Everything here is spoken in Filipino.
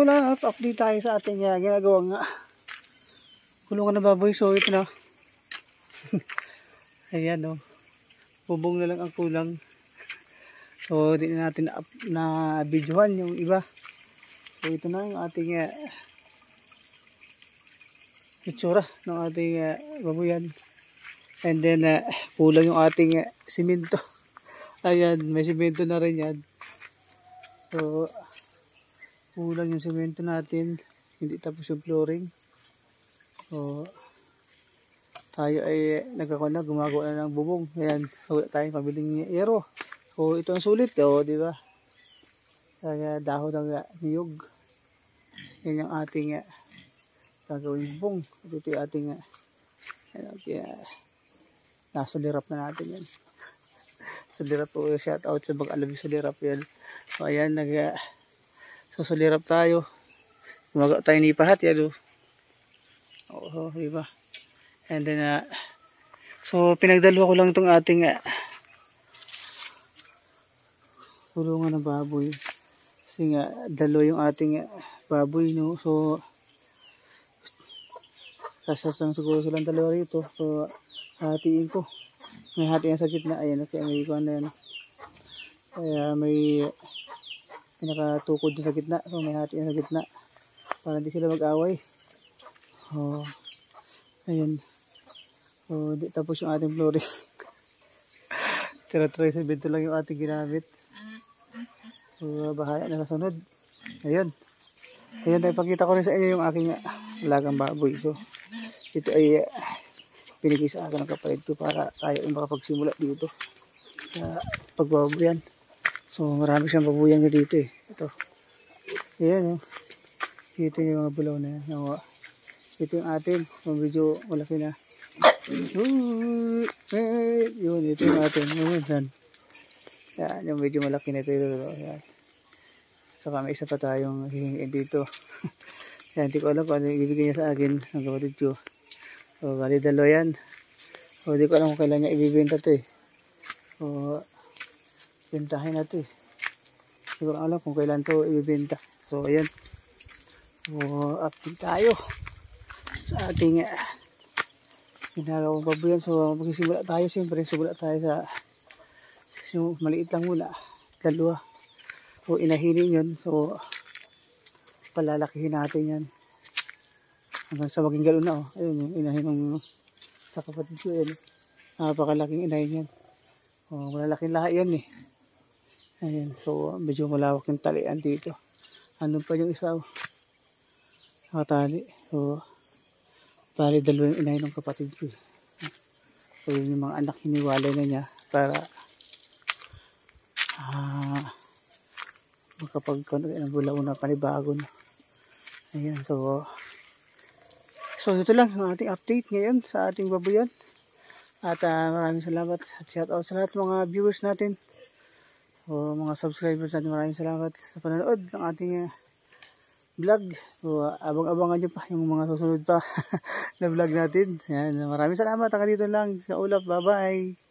Wala, update tayo sa ating ginagawang kulungan na baboy. So ito na. Ayan o. Bubong na lang ang kulang. So di na natin na videohan yung iba. So ito na yung ating itsura ng ating baboyan. And then kulang yung ating simento. Ayan, may simento na rin yan. So kulang yung simento natin. Hindi tapos yung flooring. So tayo ay gumagawa na ng bubong. Ayan, wala tayong pabiling yero. So ito ang sulit, di ba? Kaya dahon ng niyog. Yan yung ating gagawin bubong. Ito yung ating nasulirap na natin yan. Sulirap po, shout out sa mag-alam yung sulirap yan. So ayan, susulirap tayo. Gumagawa tayo ni pahat yan. Oo, diba? And then so pinagdalo ko lang itong ating kulungan ng baboy. Kasi nga dalo yung ating baboy, no. So sasasang siguro silang dalawa rito. So hatiin ko. May hati yan sa gitna. Ayan, kaya may ikuan na yan. Kaya may pinakatukod sa gitna. So may hati yan sa gitna para hindi sila mag-away. Oh, ayan. So di tapos yung ating flooring. Tira-try sa bento lang yung ating ginamit. So bahaya na kasunod. Ayun. Ayun, tayo pakita ko rin sa inyo yung aking alagang baboy. So ito ay pinigay sa akin ng kapatid ko para tayo ay makapagsimula dito sa pagbababoyan. So marami siyang baboyan nga dito Ito. Ayan Dito yung mga bulaw na yan. Ito yung atin. So medyo malaki na. Yun, ito yung atin. Yan, yung medyo malaki na ito. Yan. Saka may isa pa tayong hihingin dito. Yan, hindi ko alam kung ano yung ibibigay niya sa akin ng kapatid ko. So, bali dalo yan. So, hindi ko alam kung kailan niya ibibenta ito So, bentahin na ito Hindi ko alam kung kailan ito ibibenta. So, ayan. So, update tayo sa ating ginagawang baboyan. So, magsisimula tayo. Siyempre, simula tayo sa maliit lang muna. Dalawa. So, inahinin yun. So, palalakihin natin yan. Hanggang sa maging gano'n na. Ayun, yung inahin ng sa kapatid ko yan. Napakalaking inahin yan. Malalaking lahi yan Ayan. So, medyo malawak yung talian dito. Andun pa yung isa. Nakatali. So, bali dalawang inahin ng kapatid ko. So, yung mga anak hiniwalay na niya para makapagkaroon ng bulaw na panibago na. Ayan. So ito lang ang ating update ngayon sa ating baboyan. At maraming salamat at shout out sa lahat ng mga viewers natin. O mga subscribers natin, maraming salamat sa panonood ng ating vlog. So abang-abangan nyo pa yung mga susunod pa na vlog natin. Ayan, maraming salamat. Hanggang dito lang sa ulap. Bye bye.